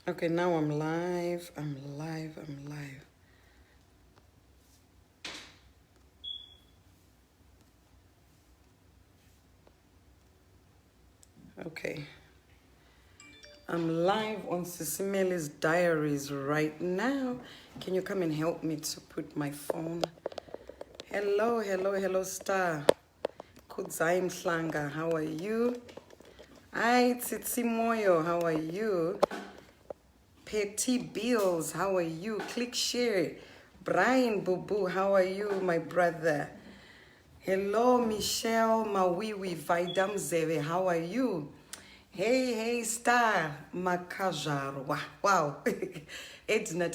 Okay, now I'm live. I'm live. Okay. I'm live on SIS MELLY's diaries right now. Can you come and help me to put my phone? Hello, star. Kudzorana By how are you? Hi, Tsitsi Moyo, how are you? Petty Bills, how are you? Click share. Brian Bubu, how are you, my brother? Hello, Michelle Mawiwi Vaidamzeve, how are you? Hey, star Makajaro. Wow. Edna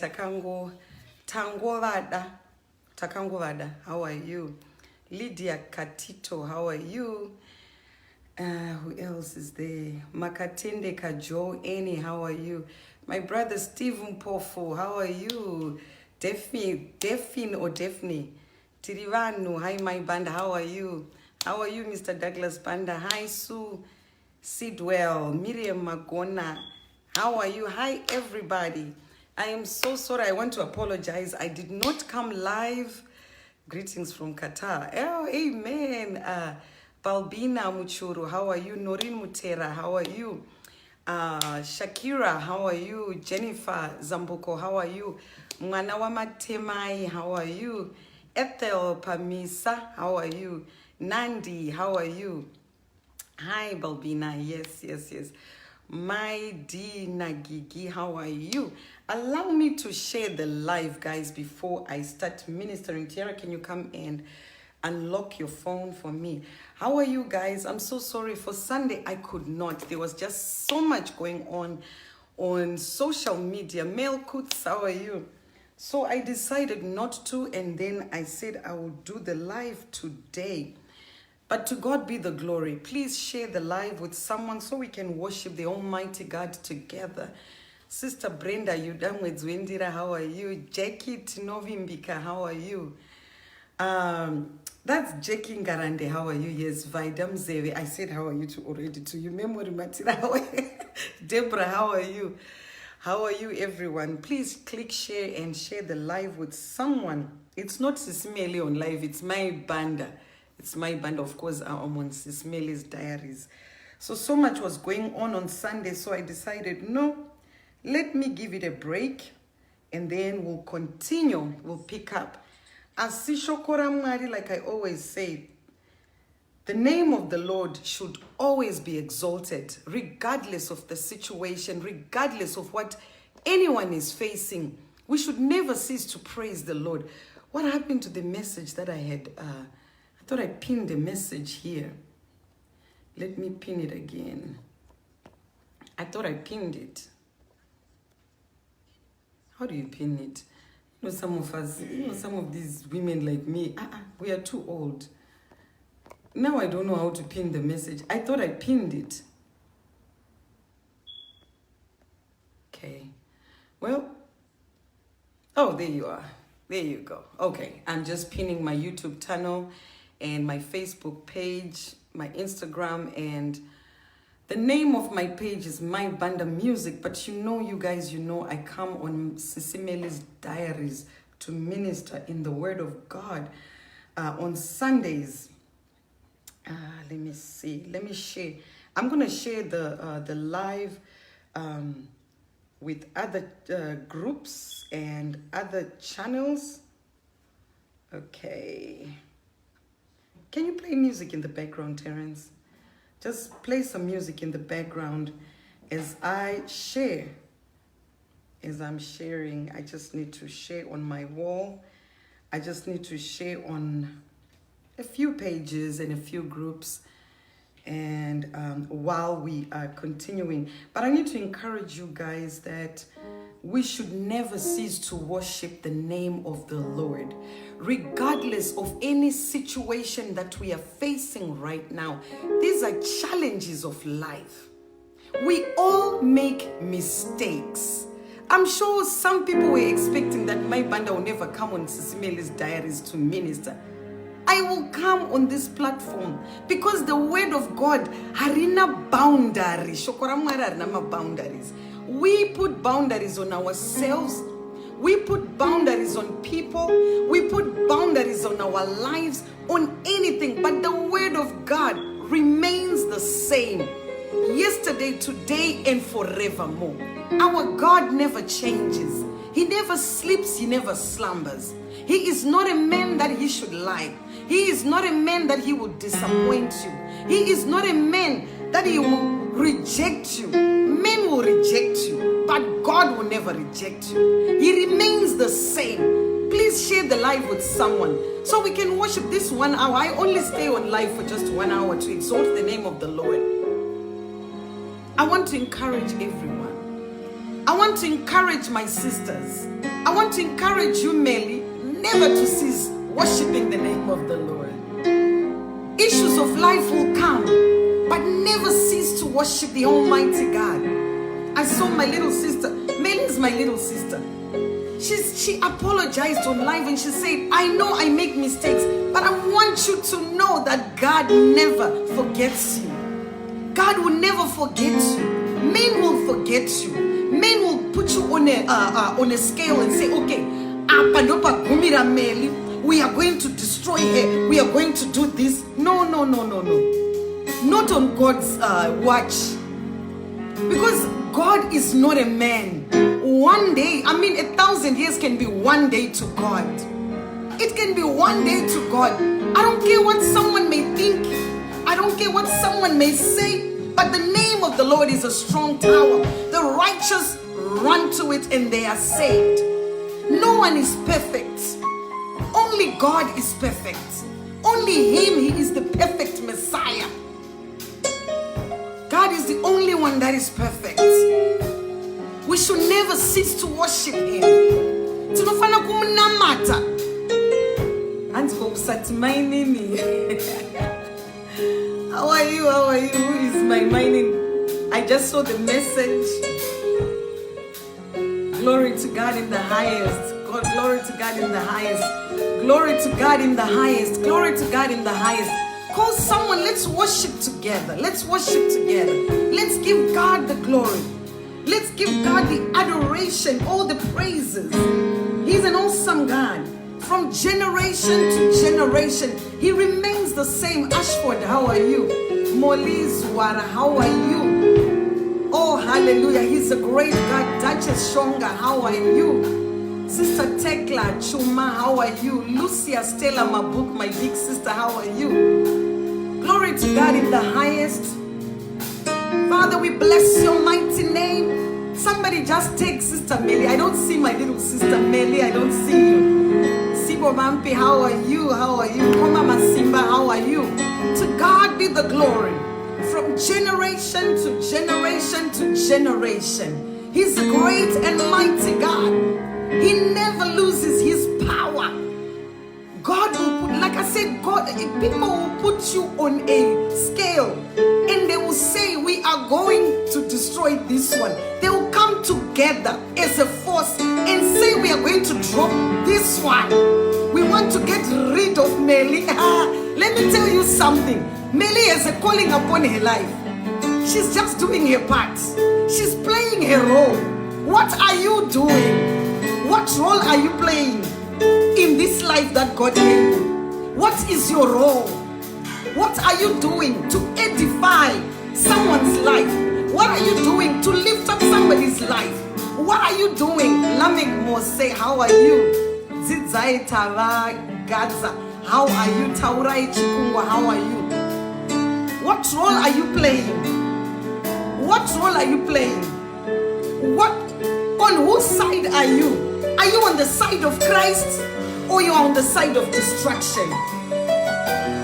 Takangovada, how are you? Lydia Katito, how are you? Who else is there? Makatende Kajo Eni, how are you? My brother Stephen Pofu, how are you? Daphne, Tirivanu, hi my banda, how are you? How are you, Mr. Douglas Banda? Hi, Sue Sidwell, Miriam Magona, how are you? Hi, everybody. I am so sorry. I want to apologize. I did not come live. Greetings from Qatar. Oh, amen. Balbina Muchuru, how are you? Noreen Mutera, how are you? Shakira, how are you? Jennifer Zambuko, how are you? Mwanawa Matemai, how are you? Ethel Pamisa, how are you? Nandi, how are you? Hi, Balbina. Yes. My D Nagigi, how are you? Allow me to share the live, guys, before I start ministering. Tiara, can you come and unlock your phone for me? How are you guys? I'm so sorry. For Sunday, I could not. There was just so much going on social media. Mel Kutz, how are you? So I decided not to, and then I said I would do the live today. But to God be the glory. Please share the live with someone so we can worship the Almighty God together. Sister Brenda Yudamwe Zwendira, how are you? Jackie Tinovimbika, how are you? That's Jackie Ngarande, how are you? Yes, Vaidam Zewe. I said how are you to already to you. Memory Matira, how are you? Deborah, how are you? How are you, everyone? Please click share and share the live with someone. It's not SIS MELLY on live, it's my banda. It's my band, of course. I'm on SIS MELLY's diaries. So much was going on Sunday, so I decided, no, let me give it a break, and then we'll continue, we'll pick up. Asishokoramari, like I always say, the name of the Lord should always be exalted, regardless of the situation, regardless of what anyone is facing. We should never cease to praise the Lord. What happened to the message that I had? I thought I pinned the message here. Let me pin it again. I thought I pinned it. How do you pin it? You know, some of us, some of these women like me, we are too old. Now I don't know how to pin the message. I thought I pinned it. Okay. Well, oh, there you are. There you go. Okay, I'm just pinning my YouTube channel and my Facebook page, my Instagram, and the name of my page is My Banda Music. But you guys, I come on SIS MELLY's diaries to minister in the Word of God on Sundays. Let me see. Let me share. I'm gonna share the live with other groups and other channels. Okay. Can you play music in the background, Terence? Just play some music in the background as I share. As I'm sharing, I just need to share on my wall. I just need to share on a few pages and a few groups, and while we are continuing. But I need to encourage you guys that we should never cease to worship the name of the Lord, regardless of any situation that we are facing right now. These are challenges of life. We all make mistakes. I'm sure some people were expecting that my banda will never come on SIS MELLY's diaries to minister. I will come on this platform because the word of God harina boundaries. Shokoramwara harina boundaries. We put boundaries on ourselves. We put boundaries on people. We put boundaries on our lives, on anything. But the word of God remains the same. Yesterday, today, and forevermore. Our God never changes. He never sleeps. He never slumbers. He is not a man that he should lie. He is not a man that he will disappoint you. He is not a man that he will reject you. Men will reject you, but God will never reject you. He remains the same. Please share the live with someone so we can worship this 1 hour. I only stay on live for just 1 hour to exalt the name of the Lord. I want to encourage everyone. I want to encourage my sisters. I want to encourage you, Melly, never to cease worshiping the name of the Lord. Issues of life will come, but never cease to worship the Almighty God. I saw my little sister. Melly is my little sister. She apologized on live and she said, I know I make mistakes, but I want you to know that God never forgets you. God will never forget you. Men will forget you. Men will put you on a scale and say, okay, we are going to destroy her. We are going to do this. No. Not on God's watch. Because God is not a man. One day, 1,000 years can be one day to God. It can be one day to God. I don't care what someone may think. I don't care what someone may say. But the name of the Lord is a strong tower. The righteous run to it and they are saved. No one is perfect. Only God is perfect. Only Him, He is the perfect Messiah. God is the only one that is perfect. We should never cease to worship Him. Tunafana kumunamata. Anti kusati my name. How are you? How are you? Who is my name? I just saw the message. Glory to God in the highest. God, glory to God in the highest. Glory to God in the highest. Glory to God in the highest. Call someone, let's worship together. Let's worship together. Let's give God the glory. Let's give God the adoration, all the praises. He's an awesome God. From generation to generation, He remains the same. Ashford, how are you? Molise Wara, how are you? Oh, hallelujah. He's a great God. Duchess Shonga, how are you? Sister Tekla Chuma, how are you? Lucia Stella Mabuk, my big sister, how are you? Glory to God in the highest. Father, we bless your mighty name. Somebody just take Sister Melly. I don't see my little sister Melly. I don't see you. Sibo Mampi, how are you? How are you? Koma Masimba, how are you? To God be the glory. From generation to generation to generation. He's a great and mighty God. He never loses His power. God will put, like I said, people will put you on a scale and they will say, we are going to destroy this one. They will come together as a force and say, we are going to drop this one. We want to get rid of Melly. Let me tell you something. Melly has a calling upon her life. She's just doing her part. She's playing her role. What are you doing? What role are you playing in this life that God gave you? What is your role? What are you doing to edify someone's life? What are you doing to lift up somebody's life? What are you doing? Lamek Mose, how are you? Zidzai Tava Gaza, how are you? Taurai Chikungwa, how are you? What role are you playing? What role are you playing? On whose side are you? Are you on the side of Christ or you are on the side of destruction?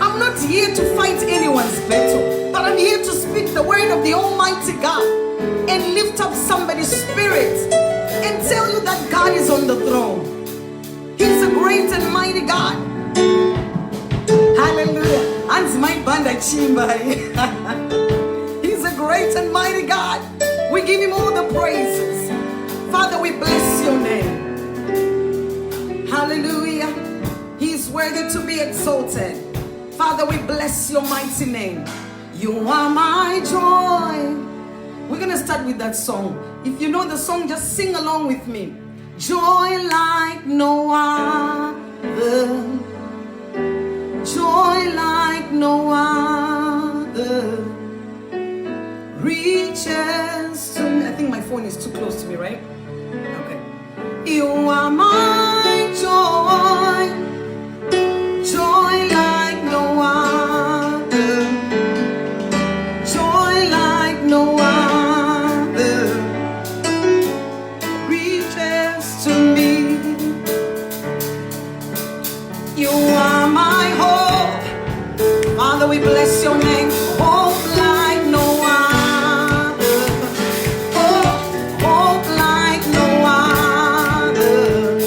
I'm not here to fight anyone's battle, but I'm here to speak the word of the Almighty God and lift up somebody's spirit and tell you that God is on the throne. He's a great and mighty God. Hallelujah. Ans my banda chimba. He's a great and mighty God. We give Him all the praises. Father, we bless your name. Hallelujah. He is worthy to be exalted. Father, we bless your mighty name. You are my joy. We're gonna start with that song. If you know the song, just sing along with me. Joy like no other, joy like no other, reaches to me. I think my phone is too close to me, right? Okay. You are my joy, joy like no other, joy like no other, reaches to me. You are my hope, Father, we bless your name. Hope like no other, hope like no other,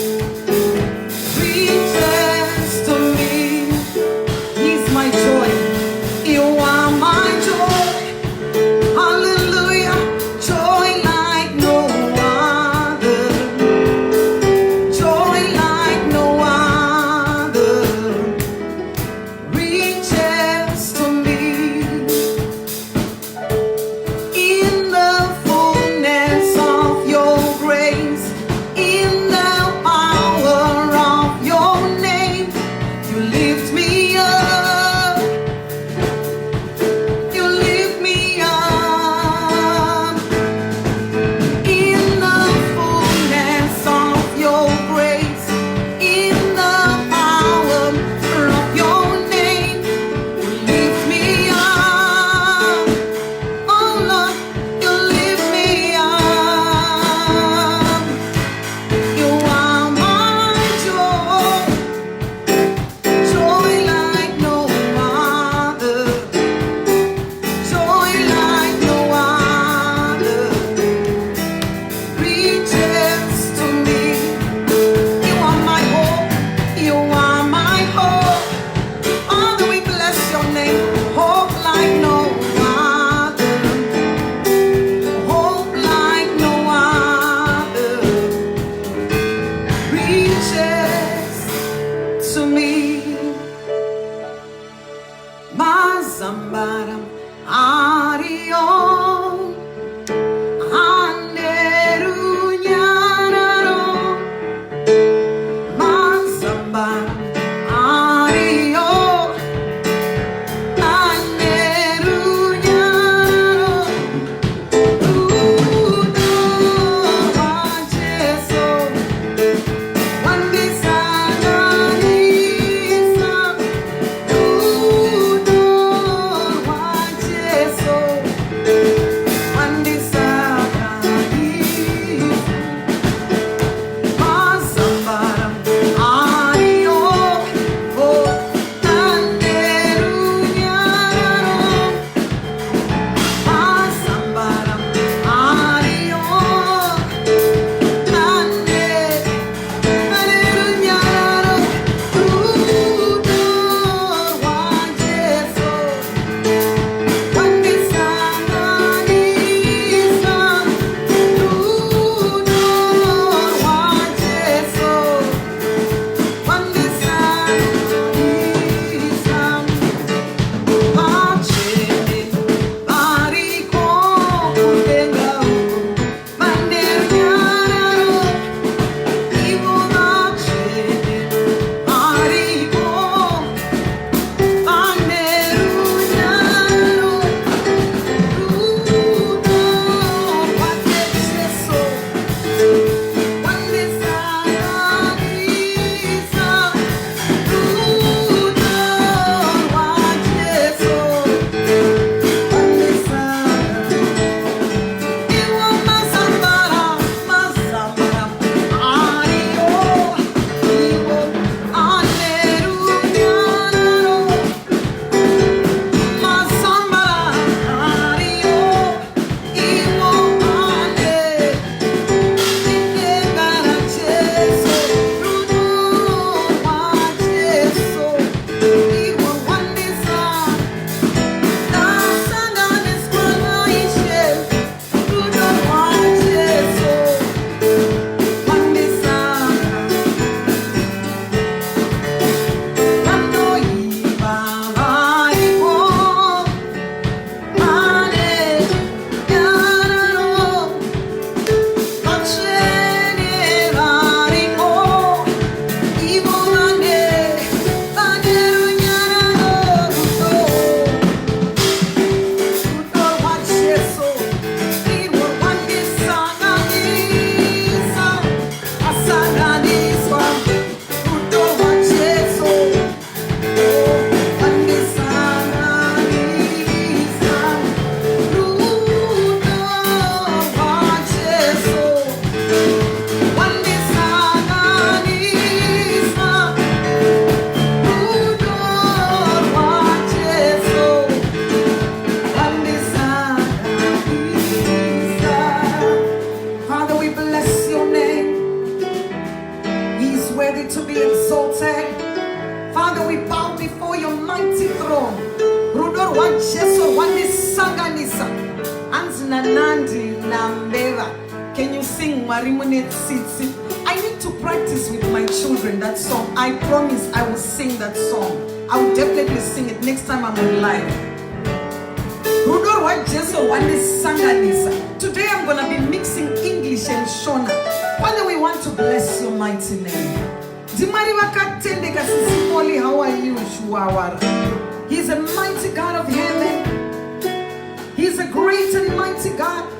I need to practice with my children that song. I promise I will sing that song. I will definitely sing it next time I'm on live. Today I'm going to be mixing English and Shona. Father, we want to bless your mighty name. How are you, Shuawara? He's a mighty God of heaven. He's a great and mighty God.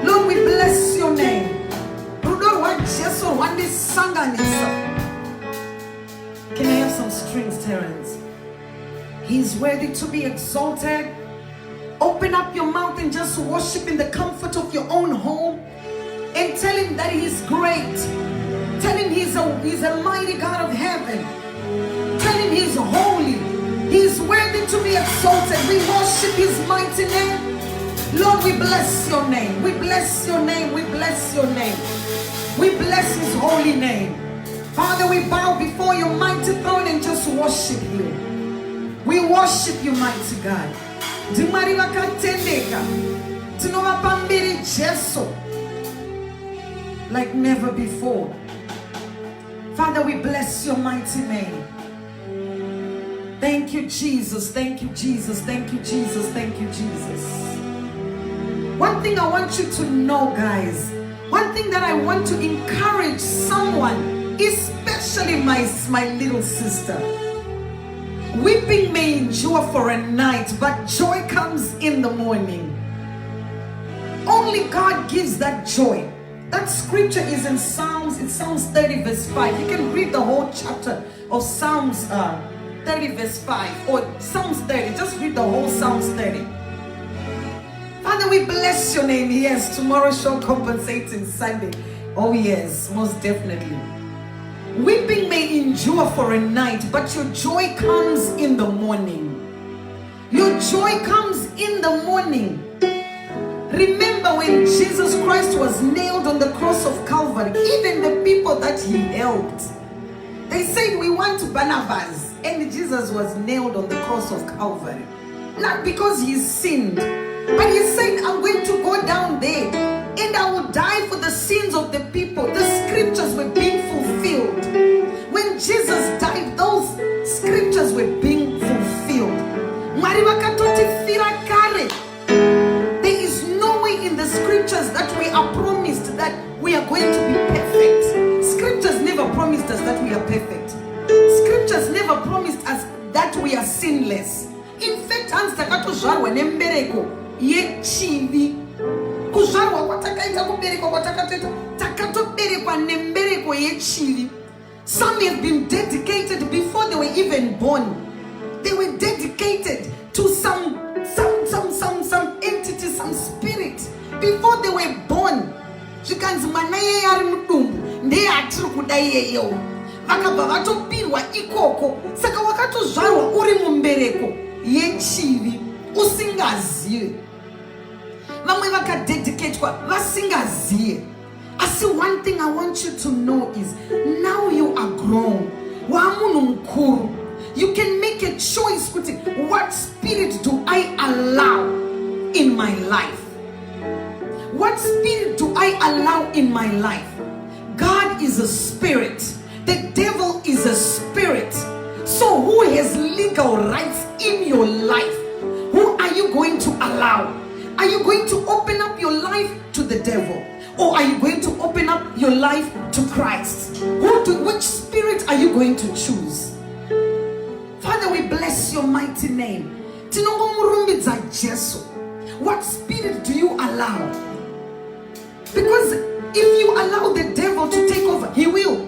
Lord, we bless your name. Can I have some strings, Terrence? He's worthy to be exalted. Open up your mouth and just worship in the comfort of your own home. And tell him that he's great. Tell him he's a mighty God of heaven. Tell him he's holy. He's worthy to be exalted. We worship his mighty name. Lord, we bless your name. We bless your name. We bless your name. We bless his holy name. Father, we bow before your mighty throne and just worship you. We worship you, mighty God. Like never before. Father, we bless your mighty name. Thank you, Jesus. Thank you, Jesus. Thank you, Jesus. Thank you, Jesus. One thing I want you to know, guys. One thing that I want to encourage someone, especially my little sister. Weeping may endure for a night, but joy comes in the morning. Only God gives that joy. That scripture is in Psalms. It's Psalms 30 verse 5. You can read the whole chapter of Psalms 30 verse 5 or Psalms 30. Just read the whole Psalms 30. Father, we bless your name. Yes, tomorrow shall compensate in Sunday. Oh yes, most definitely. Weeping may endure for a night, but your joy comes in the morning. Your joy comes in the morning. Remember when Jesus Christ was nailed on the cross of Calvary, even the people that he helped, they said, we want Barnabas, and Jesus was nailed on the cross of Calvary. Not because he sinned, but he said, I'm going to go down there and I will die for the sins of the people. The scriptures were being fulfilled. When Jesus died, those scriptures were being fulfilled. There is no way in the scriptures that we are promised that we are going to be perfect. Scriptures never promised us that we are perfect. Scriptures never promised us that we are sinless. In fact, hands takatozvarwa nembereko yechivi. Kuzvarwa kwatakaita kuberekwa kwatakatoita takatoberekwa nembereko yechivi. Some have been dedicated before they were even born. They were dedicated to some entity, some spirit before they were born. Zvikanzi mwana yeye ari mudumbu ndiye atiri kuda iyeyo. Vakabva vatopirwa ikoko. Saka wakatozvarwa uri mumbereko yechivi usingazive. Vamwe vakadedicatwa vasingazive. I see one thing I want you to know is now you are grown. You can make a choice. What spirit do I allow in my life? What spirit do I allow in my life? God is a spirit. The devil is a spirit. So who has legal rights in your life? Who are you going to allow? Are you going to open up your life to the devil? Or are you going to open up your life to Christ? Which spirit are you going to choose? Father, we bless your mighty name. What spirit do you allow? Because if you allow the devil to take over, he will.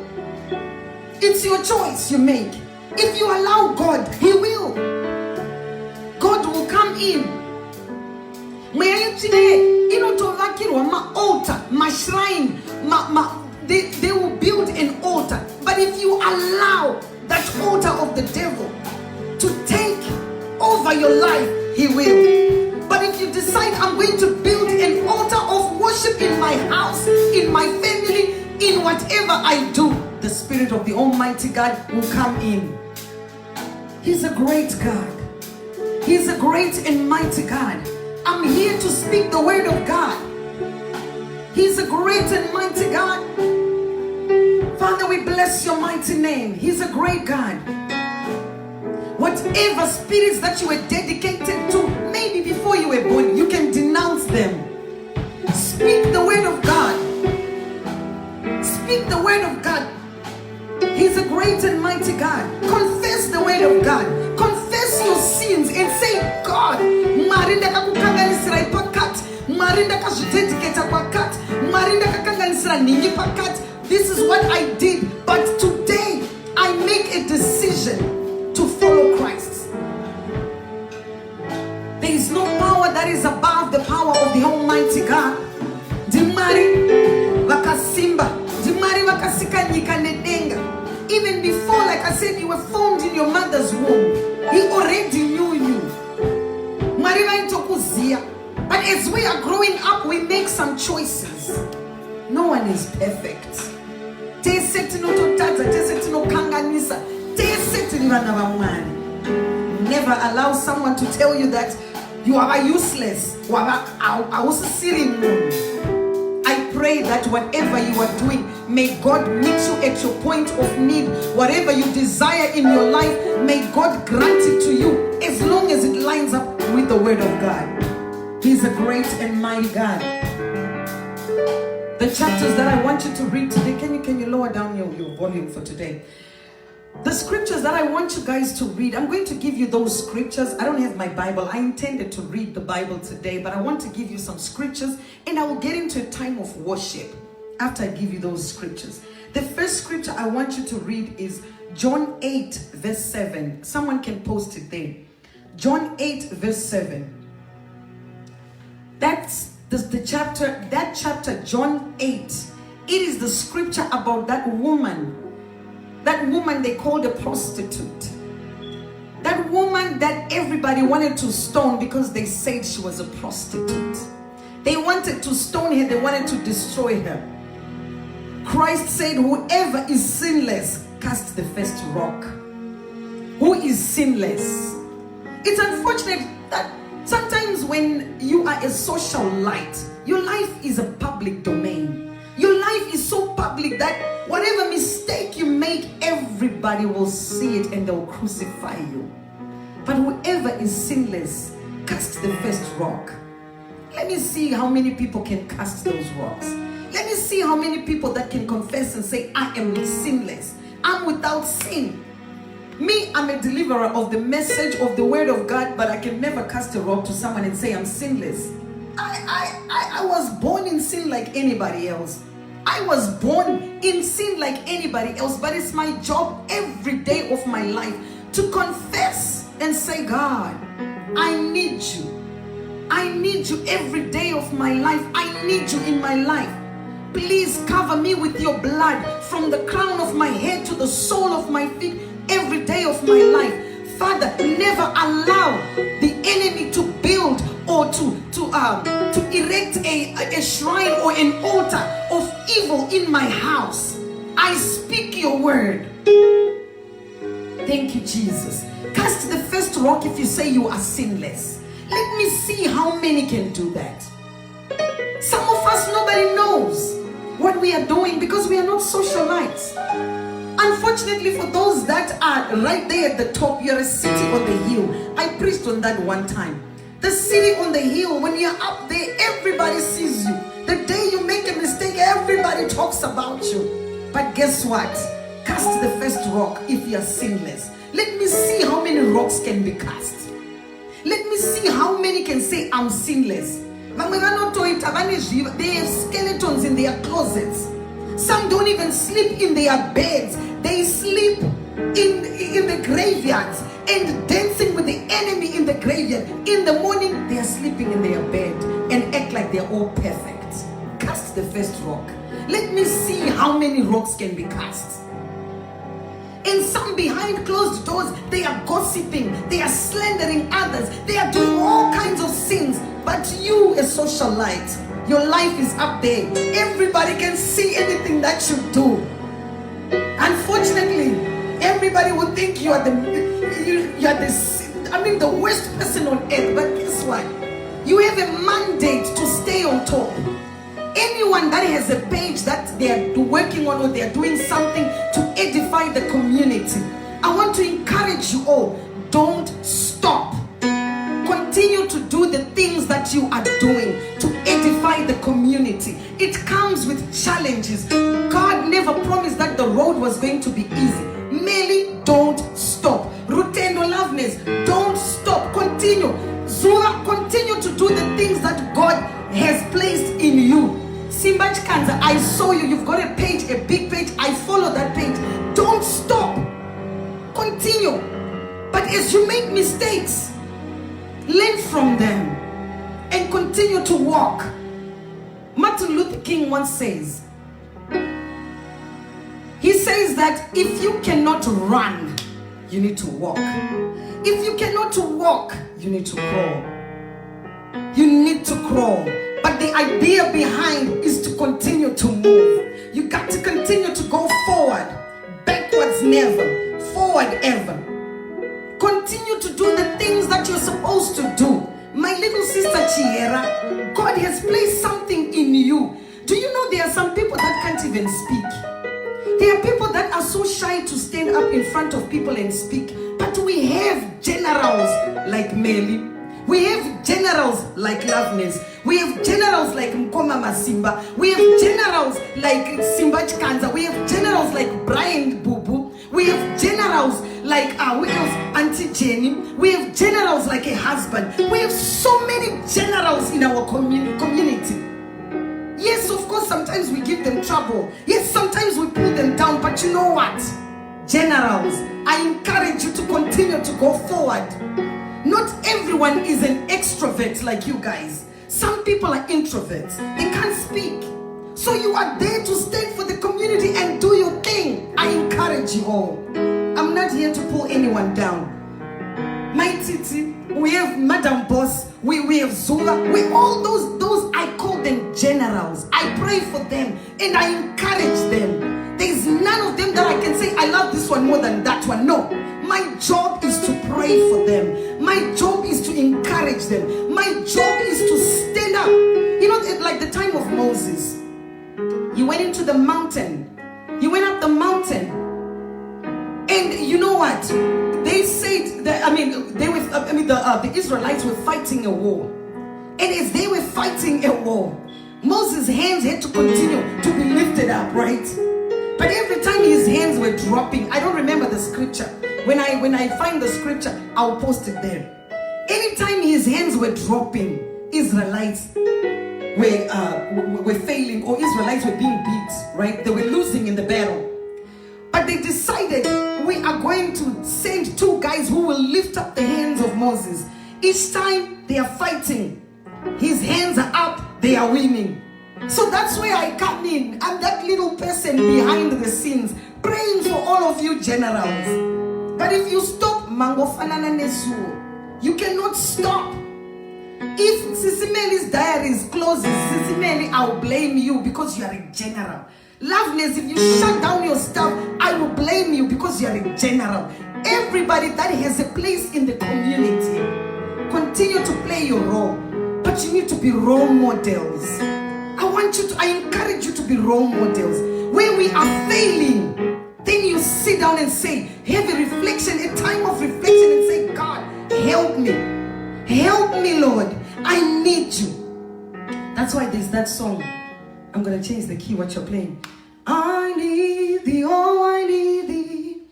It's your choice you make. If you allow God, he will. God will come in. Altar, my shrine, they will build an altar. But if you allow that altar of the devil to take over your life, he will. But if you decide, I'm going to build an altar of worship in my house, in my family, in whatever I do, the Spirit of the Almighty God will come in. He's a great God. He's a great and mighty God. I'm here to speak the word of God. He's a great and mighty God. Father, we bless your mighty name. He's a great God. Whatever spirits that you were dedicated to, maybe before you were born, you can denounce them. Speak the word of God. Speak the word of God. He's a great and mighty God. Confess the word of God. Confess your sins and say, God, marinda kakukanganisira ipakat, marinda kazvidedicate pakat, marinda kakanganisira ningi pakat. This is what I did, but today I make a decision to follow Christ. There is no power that is above the power of the Almighty God. Dimari vakasimba, dimari vakasika nyika nedenga. Even before, like I said, you were formed in your mother's womb. He already knew you. But as we are growing up, we make some choices. No one is perfect. Never allow someone to tell you that you are useless. I pray that whatever you are doing, may God meet you at your point of need. Whatever you desire in your life, may God grant it to you, as long as it lines up with the word of God. He's a great and mighty God. The chapters that I want you to read today, can you lower down your volume for today? The scriptures that I want you guys to read, I'm going to give you those scriptures. I don't have my Bible. I intended to read the Bible today, but I want to give you some scriptures, and I will get into a time of worship after I give you those scriptures. The first scripture I want you to read is John 8 verse 7. Someone can post it there. John 8 verse 7. That's that chapter, John 8. It is the scripture about that woman they called a prostitute. That woman that everybody wanted to stone because they said she was a prostitute. They wanted to stone her, they wanted to destroy her. Christ said, whoever is sinless, cast the first rock. Who is sinless? It's unfortunate that sometimes when you are a social light, your life is a public domain. Your life is so public that whatever mistake you make, everybody will see it and they will crucify you. But whoever is sinless, cast the first rock. Let me see how many people can cast those rocks. Let me see how many people that can confess and say, I am sinless. I'm without sin. Me, I'm a deliverer of the message of the word of God, but I can never cast a rock to someone and say I'm sinless. I was born in sin like anybody else. I was born in sin like anybody else, but it's my job every day of my life to confess and say, God, I need you. I need you every day of my life. I need you in my life. Please cover me with your blood from the crown of my head to the sole of my feet every day of my life. Father, never allow the enemy to build or to erect a shrine or an altar of evil in my house. I speak your word. Thank you, Jesus. Cast the first rock if you say you are sinless. Let me see how many can do that. Some of us, nobody knows what we are doing because we are not socialites. Unfortunately, for those that are right there at the top, you're a city on the hill. I preached on that one time. The city on the hill, when you're up there, everybody sees you. The day you make a mistake, everybody talks about you. But guess what? Cast the first rock if you're sinless. Let me see how many rocks can be cast. Let me see how many can say, I'm sinless. They have skeletons in their closets. Some don't even sleep in their beds. They sleep in the graveyards and dancing with the enemy in the graveyard. In the morning, they are sleeping in their bed and act like they're all perfect. Cast the first rock. Let me see how many rocks can be cast. And some behind closed doors, they are gossiping, they are slandering others, they are doing all kinds of sins. But you, a socialite, your life is up there. Everybody can see anything that you do. Unfortunately, everybody would think you are the worst person on earth. But guess what? You have a mandate to stay on top. Anyone that has a page that they are working on or they are doing something to edify the community, I want to encourage you all, don't stop. Continue to do the things that you are doing to edify the community. It comes with challenges. God never promised that the road was going to be easy. Merely don't stop. Rutendo Loveness, don't stop. Continue. Zura, continue to do the things that God has placed in you. Simbach Kanza, I saw you. You've got a page, a big page. I follow that page. Don't stop. Continue. But as you make mistakes, learn from them and continue to walk. Martin Luther King once says, he says that if you cannot run, you need to walk. If you cannot walk, you need to crawl. You need to crawl. But the idea behind is to continue to move. You got to continue to go forward. Backwards never. Forward ever. Continue to do the things that you're supposed to do. My little sister Chiera, God has placed something in you. Do you know there are some people that can't even speak? There are people that are so shy to stand up in front of people and speak. But we have generals like Melly. We have generals like Loveness. We have generals like Mkoma Masimba. We have generals like Simbach Kanza. We have generals like Brian Bubu. We have generals like we have Auntie Jenny. We have generals like a husband. We have so many generals in our community. Yes, of course, sometimes we give them trouble. Yes, sometimes we pull them down. But you know what? Generals, I encourage you to continue to go forward. Not everyone is an extrovert like you guys. Some people are introverts. They can't speak. So you are there to stand for the community and do your thing. I encourage you all. I'm not here to pull anyone down. My Titi, we have Madam Boss, we have Zula, we all those I call them generals. I pray for them and I encourage them. There's none of them that I can say I love this one more than that one. No. My job is to pray for them. My job is to encourage them. My job is to stand up. You know, like the time of Moses. You went into the mountain. You went up the mountain. And you know what? They said that, the Israelites were fighting a war. And as they were fighting a war, Moses' hands had to continue to be lifted up, right? But every time his hands were dropping, I don't remember the scripture. When I find the scripture, I'll post it there. Anytime his hands were dropping, Israelites were failing, or Israelites were being beat, right? They were losing in the battle. But they decided, we are going to send 2 guys who will lift up the hands of Moses. Each time they are fighting, his hands are up, they are winning. So that's where I come in. I'm that little person behind the scenes, praying for all of you generals. But if you stop, you cannot stop. If Sisi Melly's diaries closes, Sisi Melly, I'll blame you because you are a general. Loveness, if you shut down your stuff, I will blame you because you are a general. Everybody that has a place in the community, continue to play your role. But you need to be role models. I encourage you to be role models. When we are failing, then you sit down and say, have a reflection, a time of reflection, and say, God, help me. Help me, Lord. I need you. That's why there's that song. I'm going to change the key, what you're playing. I need thee, oh, I need thee.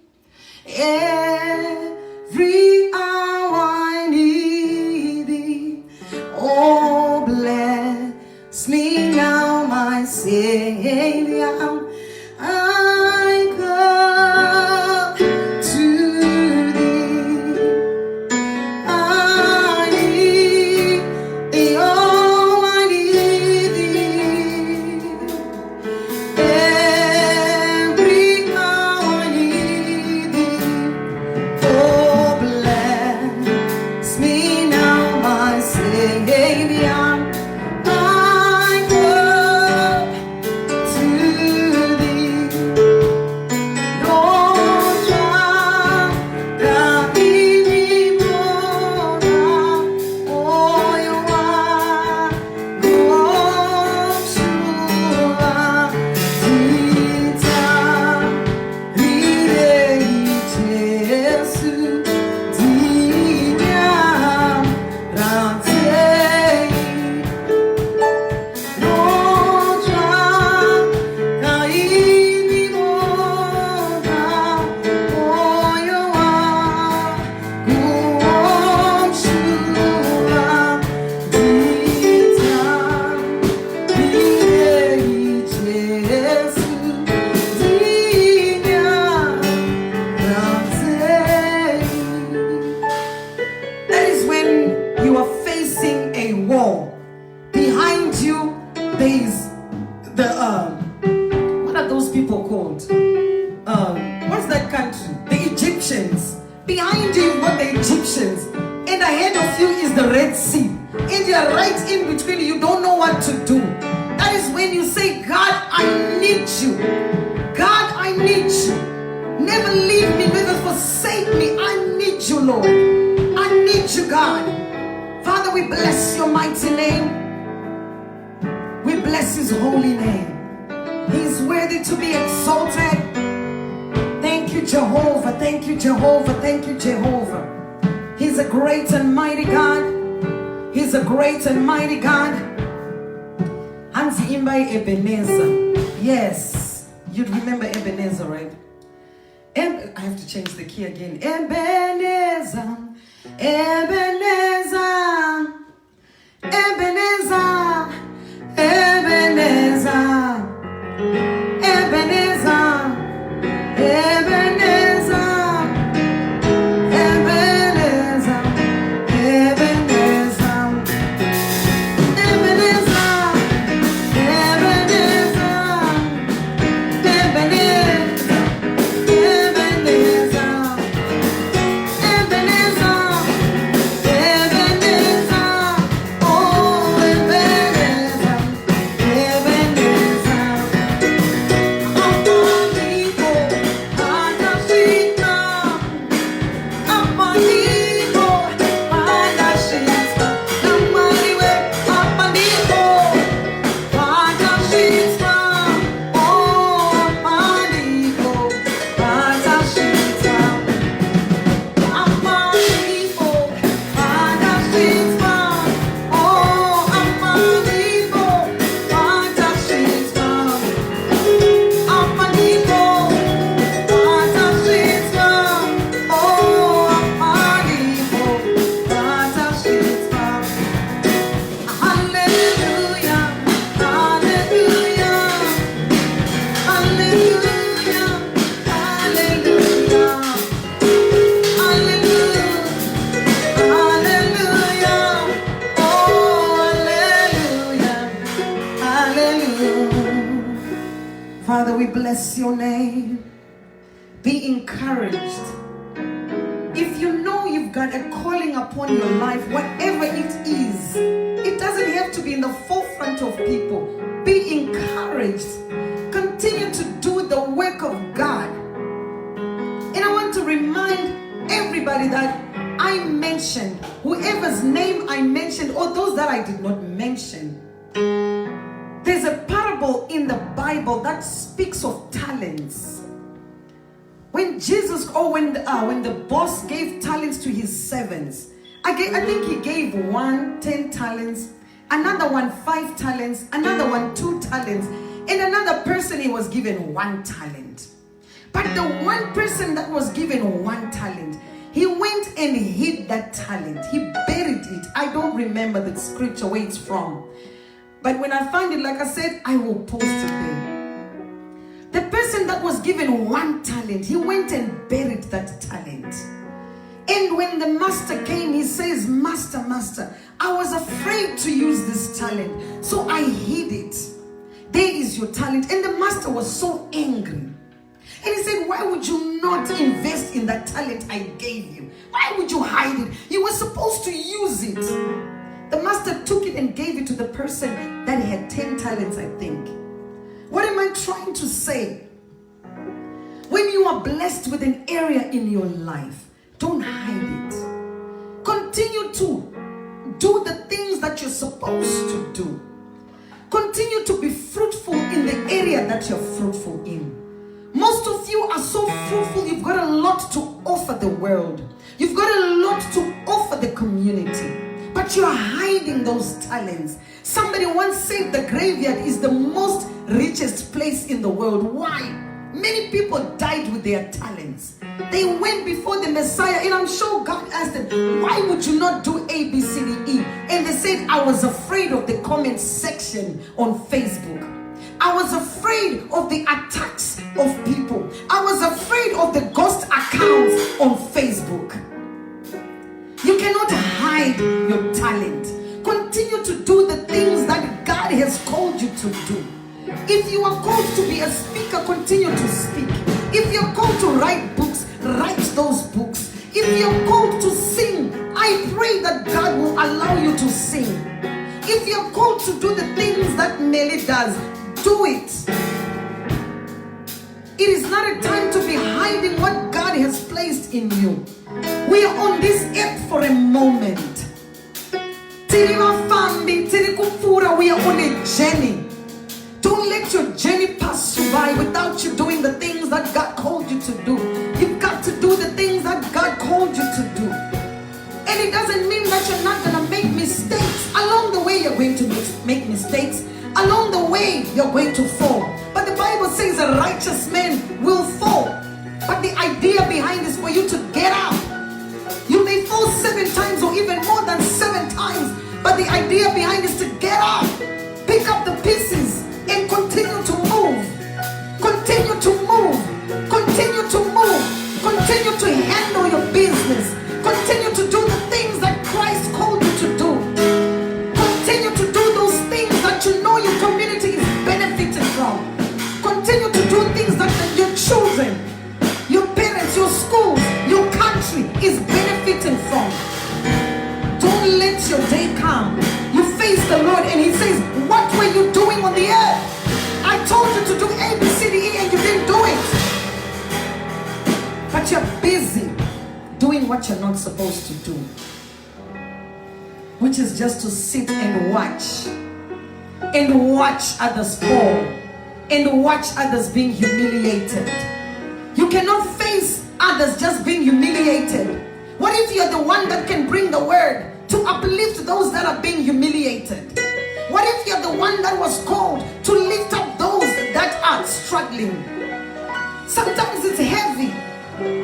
Every hour I need thee. Oh, bless me now, my Savior. I come to thee. I need thee, oh, I need thee. Every hour I need thee. Oh, bless me now, my Savior. I come to thee. feel you don't know what to do. That is when you say, God, I need you. God, I need you. Never leave me, never forsake me. I need you, Lord. I need you, God. Father, we bless your mighty name. We bless his holy name. He's worthy to be exalted. Thank you, Jehovah. Thank you, Jehovah. Thank you, Jehovah. He's a great and mighty God. He's a great and mighty God. Hansi Imbai Ebenezer. Yes, you'd remember Ebenezer, right? I have to change the key again. Ebenezer, Ebenezer, Ebenezer, Ebenezer, Ebenezer, Ebenezer, Ebenezer, Father, we bless your name. Be encouraged. If you know you've got a calling upon your life, whatever it is, it doesn't have to be in the forefront of people. Be encouraged. Continue to do the work of God. And I want to remind everybody that I mentioned, whoever's name I mentioned, or those that I did not mention, there's a parable in the Bible that speaks of talents. When Jesus, or when the boss gave talents to his servants, I think he gave one 10 talents, another one 5 talents, another one 2 talents, and another person he was given 1 talent. But the one person that was given 1 talent, he went and hid that talent. He buried it. I don't remember the scripture where it's from. But when I find it, like I said, I will post it there. The person that was given 1 talent, he went and buried that talent. And when the master came, he says, Master, I was afraid to use this talent, so I hid it. There is your talent. And the master was so angry. And he said, why would you not invest in that talent I gave you? Why would you hide it? You were supposed to use it. The master took it and gave it to the person that had 10 talents, I think. What am I trying to say? When you are blessed with an area in your life, don't hide it. Continue to do the things that you're supposed to do. Continue to be fruitful in the area that you're fruitful in. Most of you are so fruitful, you've got a lot to offer the world. You've got a lot to offer the community. But you're hiding those talents. Somebody once said the graveyard is the most richest place in the world. Why? Many people died with their talents. They went before the Messiah, and I'm sure God asked them, why would you not do A, B, C, D, E? And they said, I was afraid of the comment section on Facebook. I was afraid of the attacks of people. I was afraid of the ghost accounts on Facebook. You cannot hide your talent. Continue to do the things that God has called you to do. If you are called to be a speaker, continue to speak. If you're called to write books, write those books. If you're called to sing, I pray that God will allow you to sing. If you're called to do the things that Melly does, do it. It is not a time to be hiding what God has placed in you. We are on this earth for a moment. We are on a journey. Don't let your journey pass you by without you doing the things that God called you to do. You've got to do the things that God called you to do. And it doesn't mean that you're not going to make mistakes. Along the way, you're going to make mistakes. Along the way, you're going to fall. But the Bible says a righteous man will fall. But the idea behind is for you to get up. You may fall 7 times or even more than 7 times. But the idea behind is to get up. Pick up the pieces and continue to move. Continue to move. Continue to move. Continue to handle your business. Continue to do the things that Christ called you to do. Continue to do those things that you know your community is benefiting from. Continue to do things that your children, your parents, your schools, your country is benefiting from. Don't let your day come. You face the Lord and He says, what were you doing on the earth? I told you to do A, B, C, D, E and you didn't do it. But you're busy doing what you're not supposed to do, which is just to sit and watch others fall and watch others being humiliated. You cannot face others just being humiliated. What if you're the one that can bring the word to uplift those that are being humiliated? What if you're the one that was called to lift up those that are struggling? Sometimes it's heavy.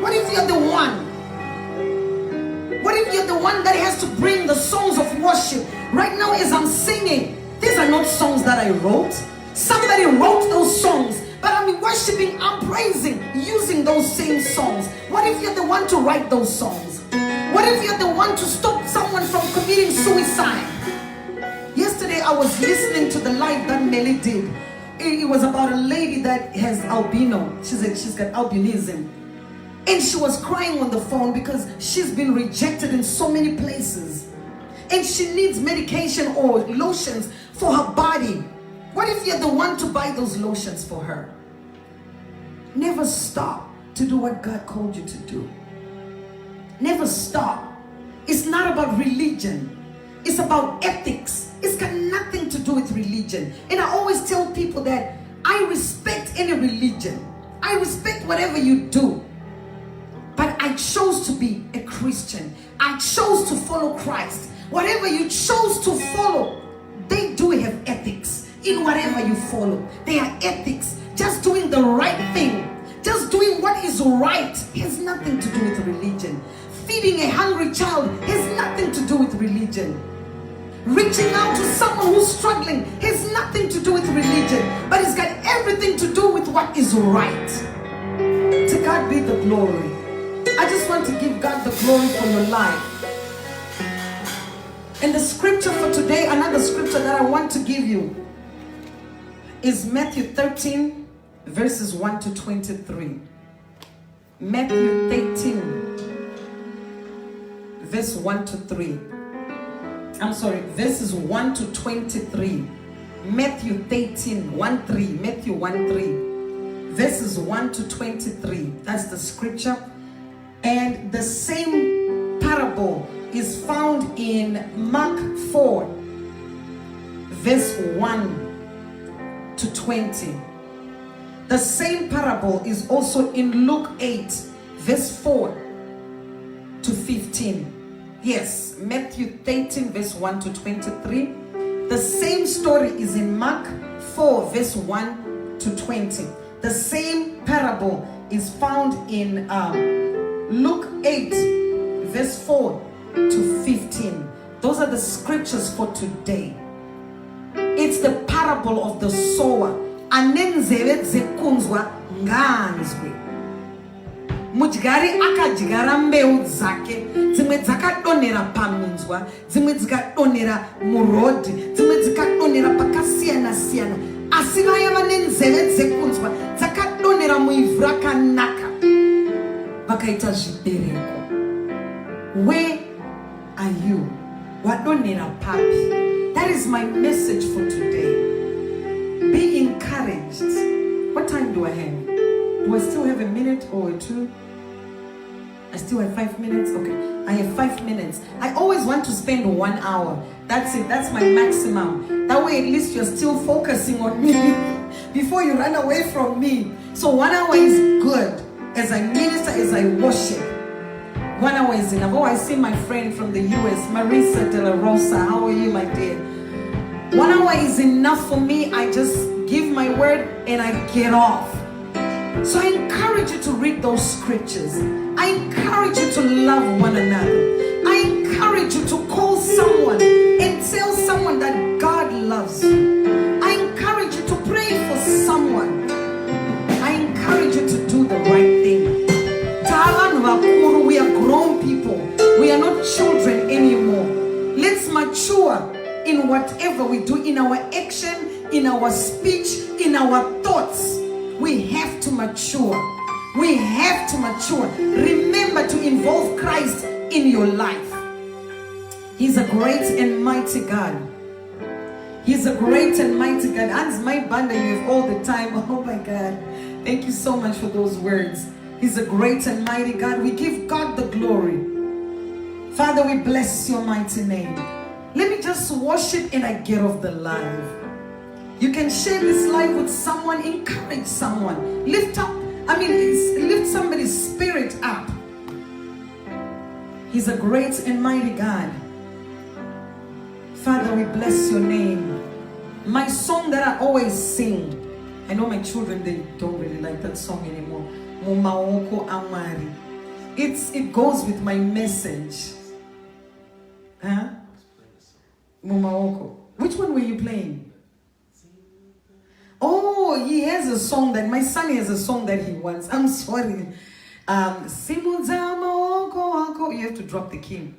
What if you're the one? What if you're the one that has to bring the songs of worship? Right now as I'm singing, these are not songs that I wrote. Somebody wrote those songs, but I'm worshiping, I'm praising, using those same songs. What if you're the one to write those songs? What if you're the one to stop someone from committing suicide? Yesterday I was listening to the live that Melly did. It was about a lady that has albino. She's got albinism. And she was crying on the phone because she's been rejected in so many places. And she needs medication or lotions for her body. What if you're the one to buy those lotions for her? Never stop to do what God called you to do. Never stop. It's not about religion. It's about ethics. It's got nothing to do with religion. And I always tell people that I respect any religion. I respect whatever you do. But I chose to be a Christian. I chose to follow Christ. Whatever you chose to follow, they do have ethics in whatever you follow. They are ethics. Just doing the right thing, just doing what is right has nothing to do with religion. Feeding a hungry child has nothing to do with religion. Reaching out to someone who's struggling has nothing to do with religion, but it's got everything to do with what is right. To God be the glory. I just want to give God the glory for your life. And the scripture for today, another scripture that I want to give you is Matthew 13 verses 1 to 23. Matthew 13 verse 1 to 3. I'm sorry, verses 1 to 23. Matthew 13, 1, 3. Matthew 1, 3. Verses 1 to 23. That's the scripture. And the same parable is found in Mark 4, verse 1 to 20. The same parable is also in Luke 8, verse 4 to 15. Yes, Matthew 13, verse 1 to 23. The same story is in Mark 4, verse 1 to 20. The same parable is found in Luke 8, verse 4 to 15. Those are the scriptures for today. It's the parable of the sower. Anenzeve zekunzwa nganzwe. Mudyari akadyara mbeu dzake, dzimwe dzakadonhera paminzwa, dzimwe dzikadonhera murodhi, dzimwe dzikadonhera pakasiyana siyana. Asi vaya vane nzeve dzekunzwa dzakadonhera muivhu rakanaka, vakaita zvibereko. Where are you? Wadonhera papi? That is is my message for today. Be encouraged. What time do I have? Do I still have a minute or two? I still have 5 minutes? Okay, I have 5 minutes. I always want to spend 1 hour. That's it, that's my maximum. That way at least you're still focusing on me before you run away from me. So 1 hour is good. As I minister, as I worship, 1 hour is enough. Oh, I see my friend from the US, Marisa de la Rosa. How are you, my dear? 1 hour is enough for me. I just give my word and I get off. So I encourage you to read those scriptures. I encourage you to love one another. I encourage you to call someone and tell someone that God loves you. I encourage you to pray for someone. I encourage you to do the right thing. We are grown people. We are not children anymore. Let's mature in whatever we do, in our action, in our speech, in our thoughts. We have to mature. We have to mature. Remember to involve Christ in your life. He's a great and mighty God. He's a great and mighty God. SIS MELLY Banda, you have all the time. Oh my God. Thank you so much for those words. He's a great and mighty God. We give God the glory. Father, we bless your mighty name. Let me just worship and I get off the live. You can share this live with someone, encourage someone, lift somebody's spirit up. He's a great and mighty God. Father, we bless your name. My song that I always sing, I know my children, they don't really like that song anymore. It goes with my message. Huh? Which one were you playing? Oh, he has a song that my son has a song that he wants. I'm sorry. You have to drop the key.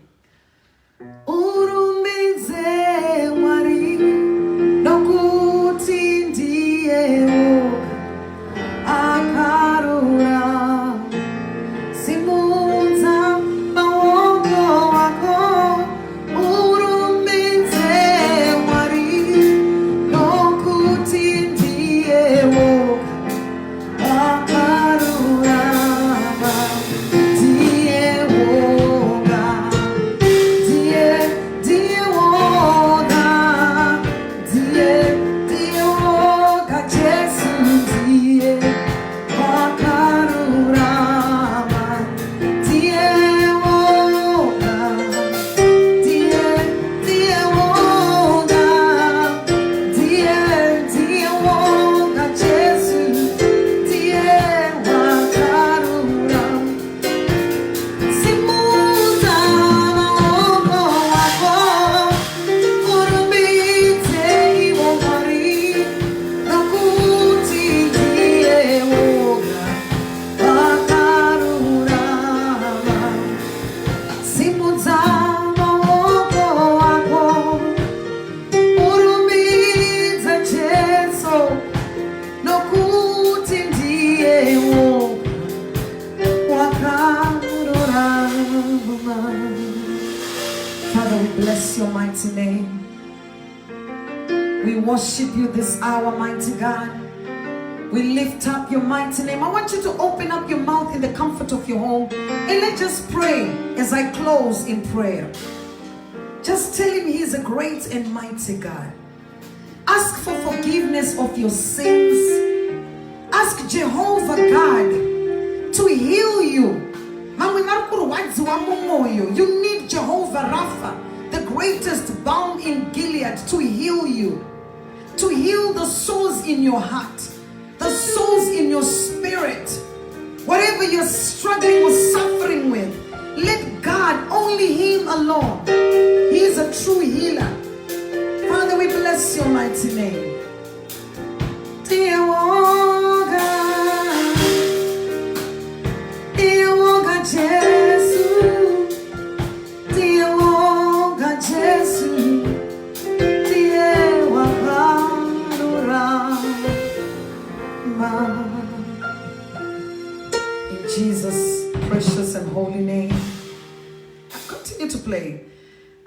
Worship you this hour, mighty God. We lift up your mighty name. I want you to open up your mouth in the comfort of your home and let's just pray as I close in prayer. Just tell him he is a great and mighty God. Ask for forgiveness of your sins. Ask Jehovah God to heal you. You need Jehovah Rapha, the greatest balm in Gilead, to heal you. To heal the souls in your heart, the souls in your spirit. Whatever you're struggling or suffering with, let God, only him alone. He is a true healer. Father, we bless your mighty name. Dear God, Jesus, dear God, Jesus. In Jesus' precious and holy name, I continue to play.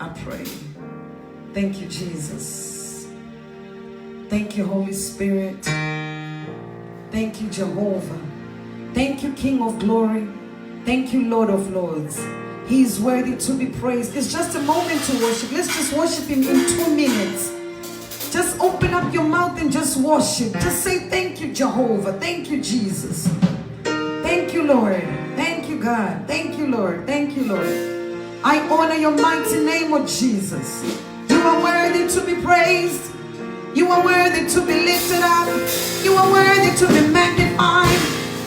I pray. Thank you, Jesus. Thank you, Holy Spirit. Thank you, Jehovah. Thank you, King of Glory. Thank you, Lord of Lords. He is worthy to be praised. It's just a moment to worship. Let's just worship Him in 2 minutes. Just open up your mouth and just worship. Just say, thank you, Jehovah. Thank you, Jesus. Thank you, Lord. Thank you, God. Thank you, Lord. Thank you, Lord. I honor your mighty name, of Jesus. You are worthy to be praised. You are worthy to be lifted up. You are worthy to be magnified.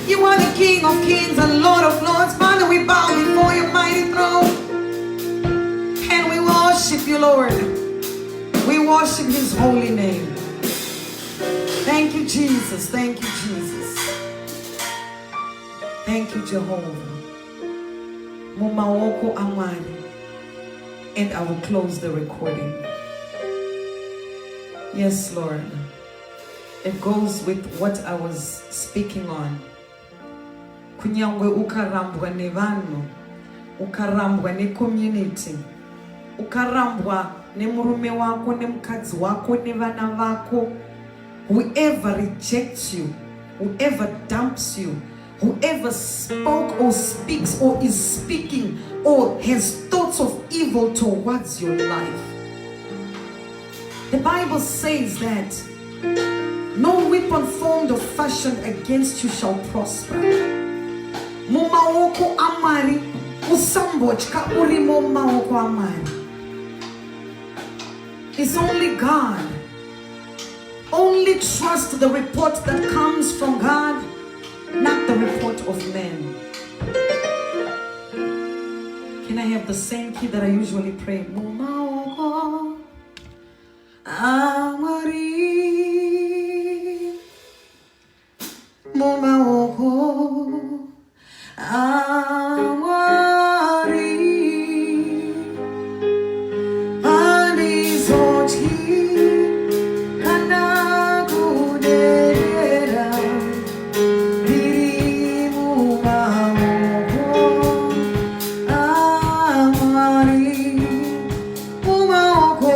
You are the King of Kings and Lord of Lords. Father, we bow before your mighty throne. And we worship you, Lord. We worship His holy name. Thank you, Jesus. Thank you, Jesus. Thank you, Jehovah. Mumaoko amani. And I will close the recording. Yes, Lord. It goes with what I was speaking on. Kunyangwe ukarambwa ne vanhu, ukarambwa ne community, ukarambwa ne murume wako, ne mukadzi wako, ne vana vako. Whoever rejects you, whoever dumps you, whoever spoke or speaks or is speaking or has thoughts of evil towards your life. The Bible says that no weapon formed or fashioned against you shall prosper. Mumaoko amari usambochka uri mumaoko amari. It's only God. Only trust the report that comes from God, not the report of man. Can I have the same key that I usually pray? Mumaoko amari, mumaoko amari, anizochi kana kudera, diri mumaoko amari, mumaoko.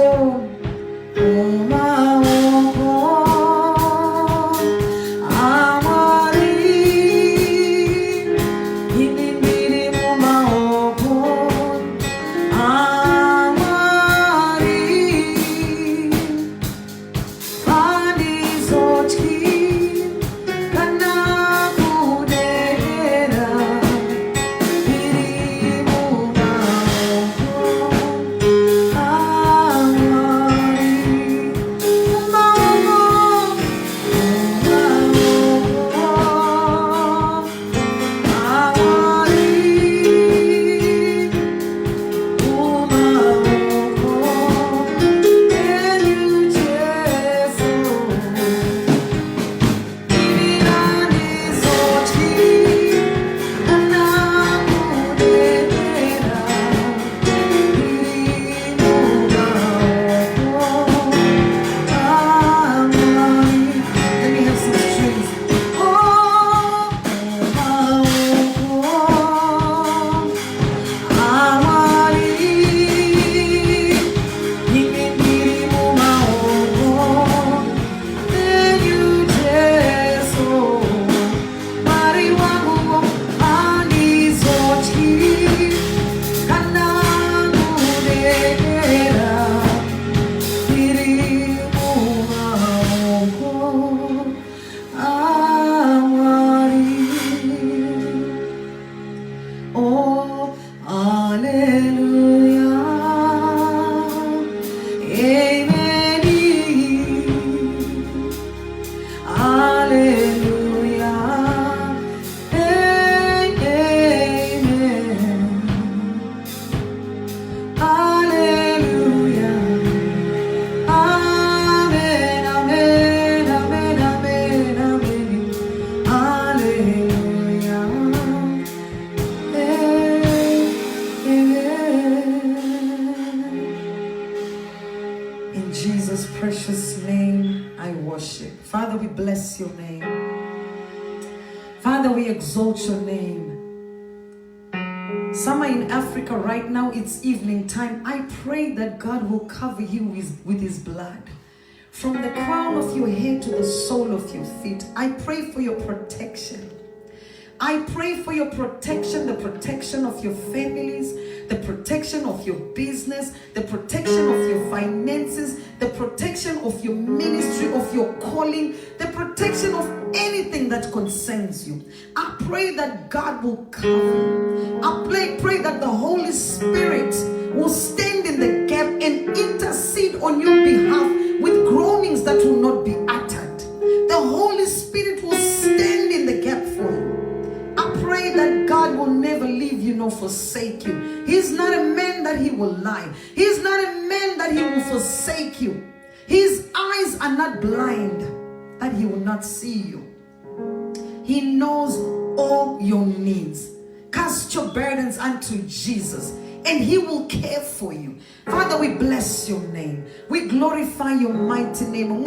Father, we bless your name. Father, we exalt your name. Some are in Africa right now, it's evening time. I pray that God will cover you with his blood. From the crown of your head to the sole of your feet, I pray for your protection. I pray for your protection, the protection of your families, the protection of your business, the protection of your finances, the protection of your ministry, of your calling, the protection of anything that concerns you. I pray that God will cover you. I pray that the Holy Spirit will stand in the gap and intercede on your behalf with groanings that will not be uttered. The Holy Spirit will stand in the gap for you. I pray that God will never leave you nor forsake you. He's not a man that he will lie. He's not a man that he will forsake you. His eyes are not blind that he will not see you. He knows all your needs. Cast your burdens unto Jesus and he will care for you. Father, we bless your name. We glorify your mighty name.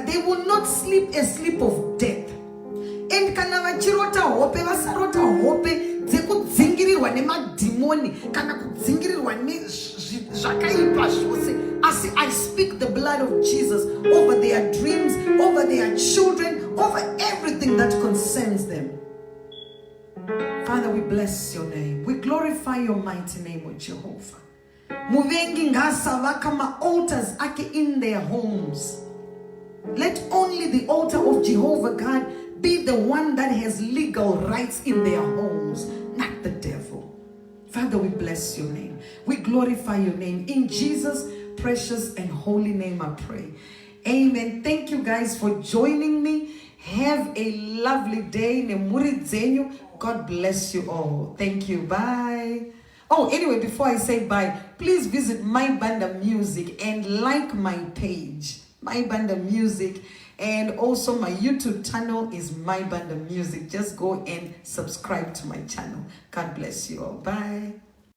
They will not sleep a sleep of death. And kana vachirota hope vasarota hope dzekudzingirirwa nemadhimoni kana kudzingirirwa nezvakaipa zvose. I speak the blood of Jesus over their dreams, over their children, over everything that concerns them. Father, we bless your name. We glorify your mighty name, O Jehovah. Muvengi ngasavaka ma altars ake in their homes. Let only the altar of Jehovah God be the one that has legal rights in their homes, not the devil. Father, we bless your name. We glorify your name. In Jesus' precious and holy name I pray. Amen. Thank you guys for joining me. Have a lovely day. God bless you all. Thank you. Bye. Oh, anyway, before I say bye, please visit My Banda Music and like my page, My Banda Music. And also my YouTube channel is My Banda Music. Just go and subscribe to my channel. God bless you all. Bye.